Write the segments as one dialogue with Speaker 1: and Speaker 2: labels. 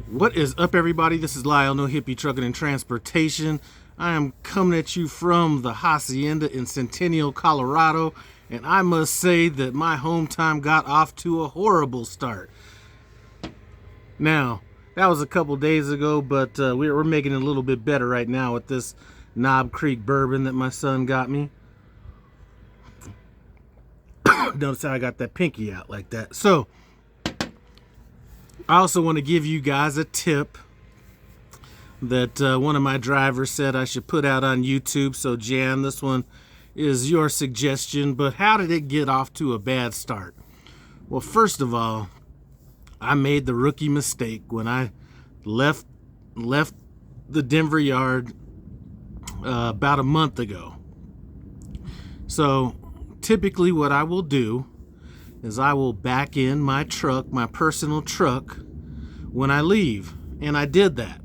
Speaker 1: What is up, everybody? This is Lyle, No Hippie Trucking and Transportation. I am coming at you from the Hacienda in Centennial, Colorado, and I must say that my home time got off to a horrible start. Now, that was a couple days ago, but we're making it a little bit better right now with this Knob Creek bourbon that my son got me. Notice how I got that pinky out like that. So, I also want to give you guys a tip that one of my drivers said I should put out on YouTube. So, Jan, this one is your suggestion. But how did it get off to a bad start? Well, first of all, I made the rookie mistake when I left the Denver yard about a month ago. So, typically what I will do is I will back in my truck, my personal truck, when I leave. And I did that.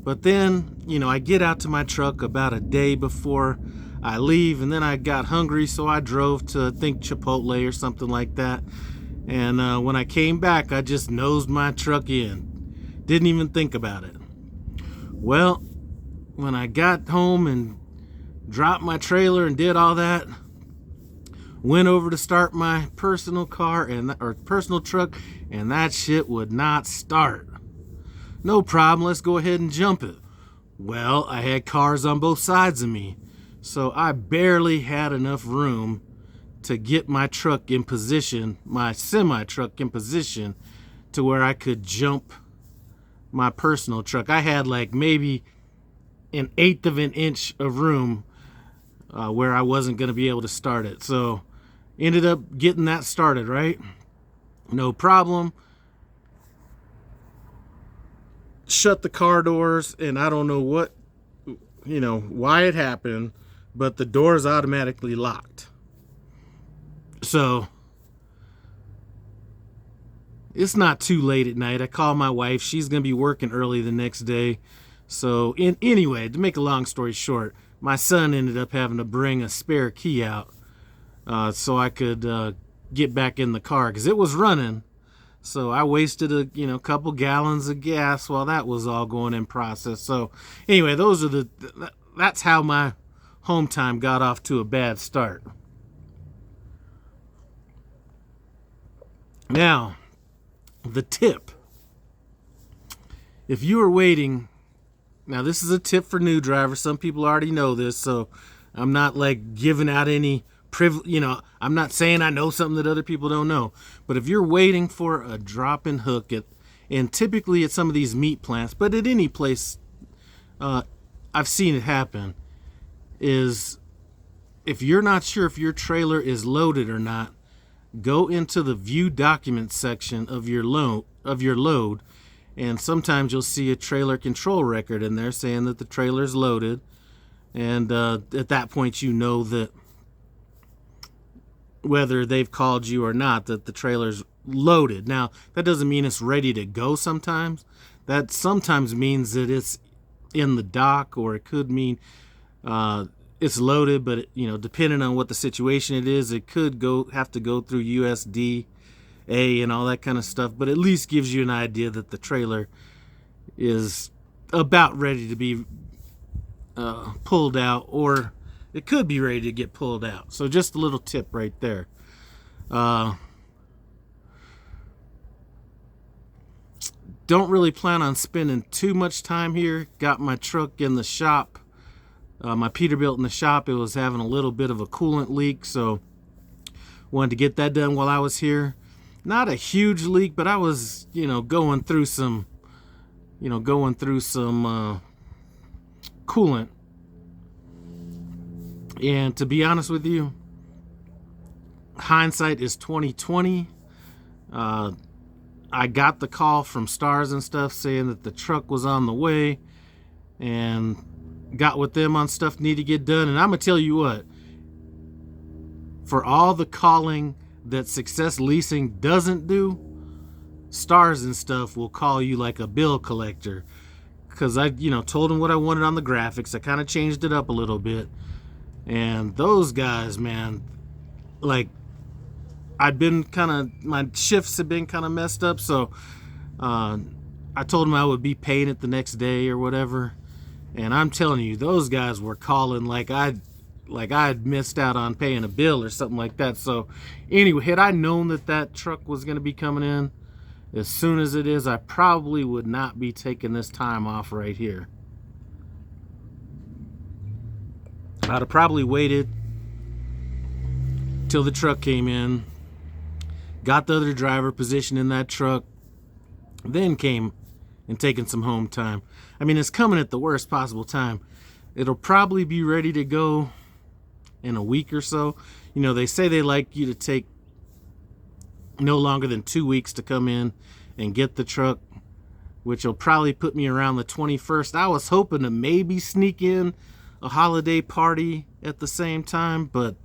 Speaker 1: But then, I get out to my truck about a day before I leave, and then I got hungry, so I drove to, I think, Chipotle or something like that. And when I came back, I just nosed my truck in. Didn't even think about it. Well, when I got home and dropped my trailer and did all that, went over to start my personal car or personal truck, and that shit would not start. No problem, let's go ahead and jump it. Well, I had cars on both sides of me, so I barely had enough room to get my truck in position, my semi-truck in position, to where I could jump my personal truck. I had like maybe 1/8 of an inch of room where I wasn't going to be able to start it. So ended up getting that started, right? No problem. Shut the car doors, and I don't know why it happened, but the doors automatically locked. So it's not too late at night. I call my wife. She's going to be working early the next day. So anyway, to make a long story short, my son ended up having to bring a spare key out so I could get back in the car because it was running. So I wasted a couple gallons of gas while that was all going in process. So anyway, that's how my home time got off to a bad start. Now, the tip. If you are waiting, now this is a tip for new drivers. Some people already know this, so I'm not like giving out any I'm not saying I know something that other people don't know. But if you're waiting for a drop-in hook and typically at some of these meat plants, but at any place I've seen it happen, is if you're not sure if your trailer is loaded or not, go into the view documents section of your load, and sometimes you'll see a trailer control record in there saying that the trailer's loaded, and at that point you know that whether they've called you or not, that the trailer's loaded. Now, that doesn't mean it's ready to go sometimes. That sometimes means that it's in the dock, or it could mean it's loaded, but depending on what the situation it is, it could have to go through USDA and all that kind of stuff, but at least gives you an idea that the trailer is about ready to be pulled out, or it could be ready to get pulled out. So just a little tip right there. Don't really plan on spending too much time here. Got my truck in the shop, my Peterbilt in the shop. It was having a little bit of a coolant leak, so wanted to get that done while I was here. Not a huge leak, but I was, going through some coolant. And to be honest with you, hindsight is 2020. I got the call from Stars and stuff saying that the truck was on the way, and got with them on stuff need to get done. And I'm gonna tell you what, for all the calling that Success Leasing doesn't do, Stars and stuff will call you like a bill collector, because I told them what I wanted on the graphics. I kind of changed it up a little bit. And those guys, man, like, my shifts have been kind of messed up, so I told them I would be paying it the next day or whatever. And I'm telling you, those guys were calling like I'd missed out on paying a bill or something like that. So anyway, had I known that that truck was going to be coming in as soon as it is, I probably would not be taking this time off right here. I'd have probably waited till the truck came in, got the other driver positioned in that truck, then came and taken some home time. I mean, it's coming at the worst possible time. It'll probably be ready to go in a week or so. You know, they say they like you to take no longer than 2 weeks to come in and get the truck, which will probably put me around the 21st. I was hoping to maybe sneak in a holiday party at the same time, but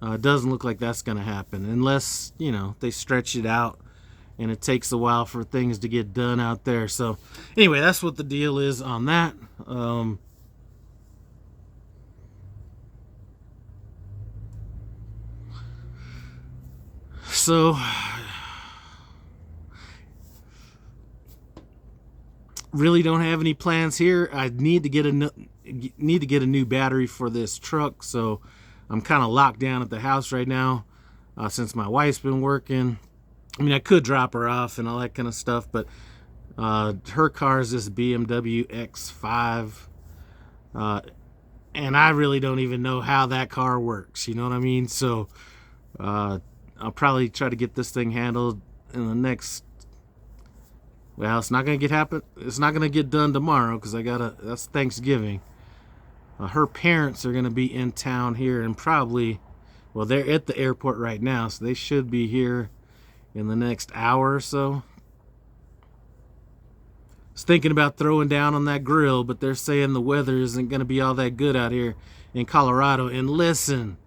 Speaker 1: it doesn't look like that's going to happen unless, you know, they stretch it out and it takes a while for things to get done out there. So anyway, that's what the deal is on that. So really don't have any plans here. I need to get a new battery for this truck, so I'm kind of locked down at the house right now since my wife's been working. I mean, I could drop her off and all that kind of stuff, but her car is this BMW X5, and I really don't even know how that car works. You know what I mean? So I'll probably try to get this thing handled in the next. Well, it's not gonna It's not gonna get done tomorrow because that's Thanksgiving. Her parents are gonna be in town here and probably, well, they're at the airport right now, so they should be here in the next hour or so. I was thinking about throwing down on that grill, but they're saying the weather isn't gonna be all that good out here in Colorado. And listen,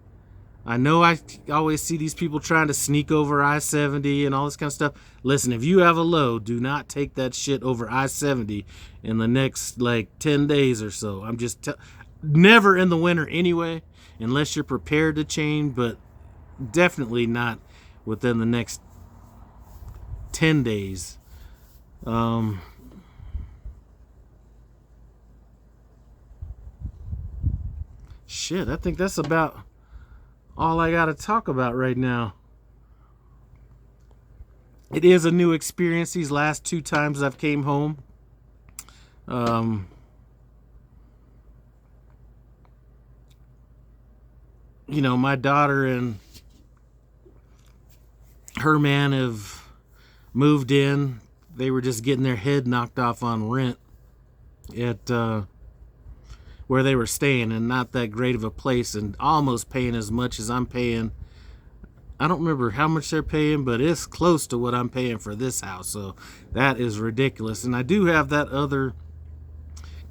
Speaker 1: I know I always see these people trying to sneak over I-70 and all this kind of stuff. Listen, if you have a load, do not take that shit over I-70 in the next, 10 days or so. I'm just never in the winter anyway, unless you're prepared to change, but definitely not within the next 10 days. Shit, I think that's about all I gotta talk about right now. It is a new experience these last 2 times I've came home. You know, my daughter and her man have moved in. They were just getting their head knocked off on rent at where they were staying, and not that great of a place, and almost paying as much as I'm paying. I don't remember how much they're paying, but it's close to what I'm paying for this house, so that is ridiculous. And I do have that other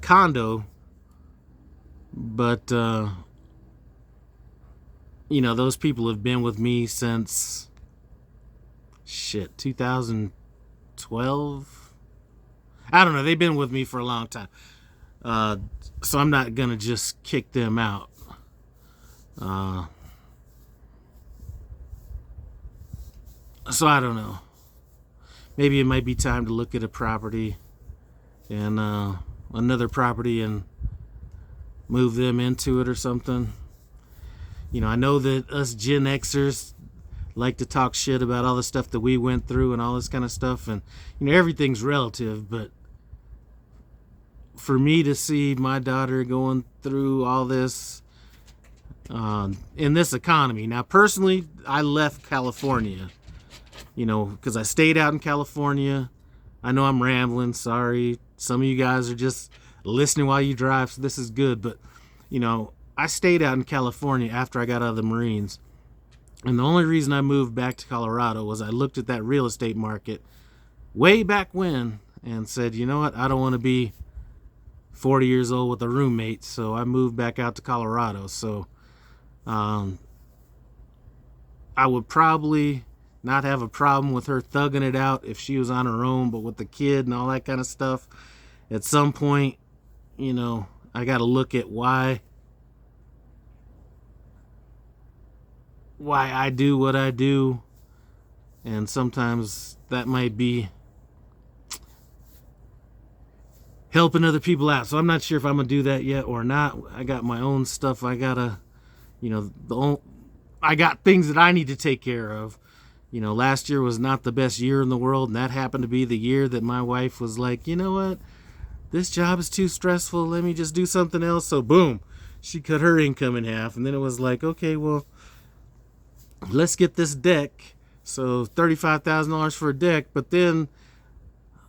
Speaker 1: condo, but you know, those people have been with me since 2012. I don't know, they've been with me for a long time. So I'm not gonna just kick them out. So I don't know. Maybe it might be time to look at a property and another property and move them into it or something. You know, I know that us Gen Xers like to talk shit about all the stuff that we went through and all this kind of stuff, and you know, everything's relative, but for me to see my daughter going through all this in this economy. Now, personally, I left California, you know, because I stayed out in California. I know I'm rambling, sorry. Some of you guys are just listening while you drive, so this is good. But, you know, I stayed out in California after I got out of the Marines. And the only reason I moved back to Colorado was I looked at that real estate market way back when and said, you know what, I don't want to be 40 years old with a roommate, so I moved back out to Colorado. So I would probably not have a problem with her thugging it out if she was on her own, but with the kid and all that kind of stuff, at some point, you know, I got to look at why I do what I do, and sometimes that might be helping other people out. So I'm not sure if I'm gonna do that yet or not. I got my own stuff. I gotta, I got things that I need to take care of. Last year was not the best year in the world, and that happened to be the year that my wife was like, you know what, this job is too stressful. Let me just do something else. So boom, she cut her income in half, and then it was like, okay, well, let's get this deck. So $35,000 for a deck, but then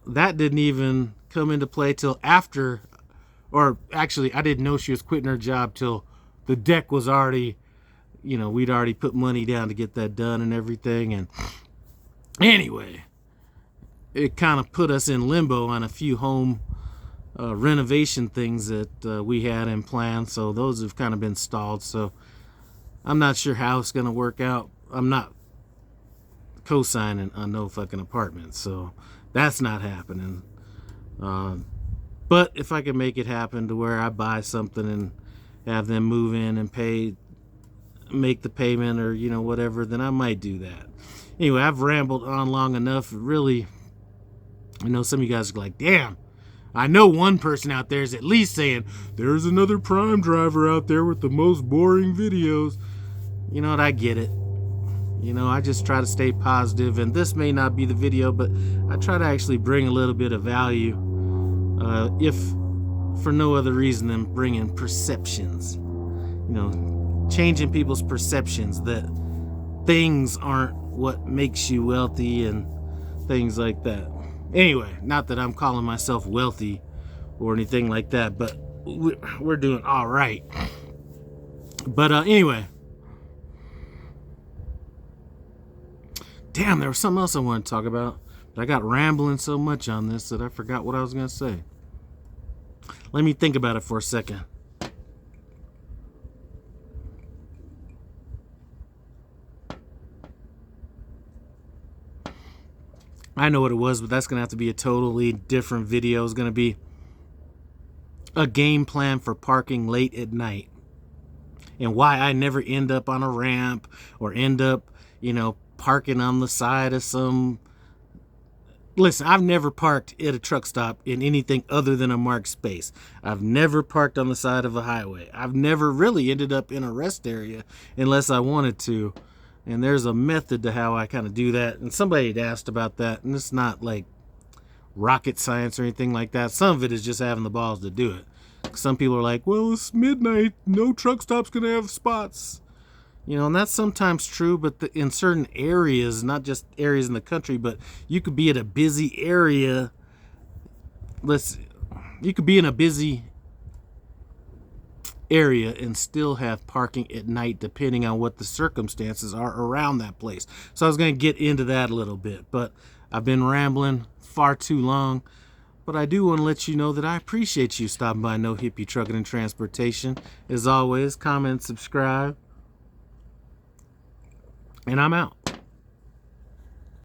Speaker 1: that didn't even come into play till after, or actually, I didn't know she was quitting her job till the deck was already, we'd already put money down to get that done and everything. And anyway, it kind of put us in limbo on a few home renovation things that we had in plan. So those have kind of been stalled. So I'm not sure how it's going to work out. I'm not co-signing on no fucking apartment, so that's not happening. But if I can make it happen to where I buy something and have them move in and make the payment, or whatever, then I might do that. Anyway, I've rambled on long enough. Really, I know some of you guys are like, damn, I know one person out there is at least saying there's another Prime driver out there with the most boring videos. You know what, I get it. I just try to stay positive, and this may not be the video, but I try to actually bring a little bit of value, if for no other reason than bringing perceptions, changing people's perceptions that things aren't what makes you wealthy and things like that. Anyway, not that I'm calling myself wealthy or anything like that, but we're doing all right. But anyway, damn, there was something else I wanted to talk about, but I got rambling so much on this that I forgot what I was going to say. Let me think about it for a second. I know what it was, but that's going to have to be a totally different video. It's going to be a game plan for parking late at night, and why I never end up on a ramp or end up, parking on the side of some... Listen, I've never parked at a truck stop in anything other than a marked space. I've never parked on the side of a highway. I've never really ended up in a rest area unless I wanted to. And there's a method to how I kind of do that. And somebody had asked about that, and it's not like rocket science or anything like that. Some of it is just having the balls to do it. Some people are like, well, it's midnight. No truck stop's going to have spots. And that's sometimes true, but in certain areas, not just areas in the country, but you could be at a busy area. You could be in a busy area and still have parking at night, depending on what the circumstances are around that place. So I was going to get into that a little bit, but I've been rambling far too long. But I do want to let you know that I appreciate you stopping by No Hippie Trucking and Transportation. As always, comment, subscribe. And I'm out.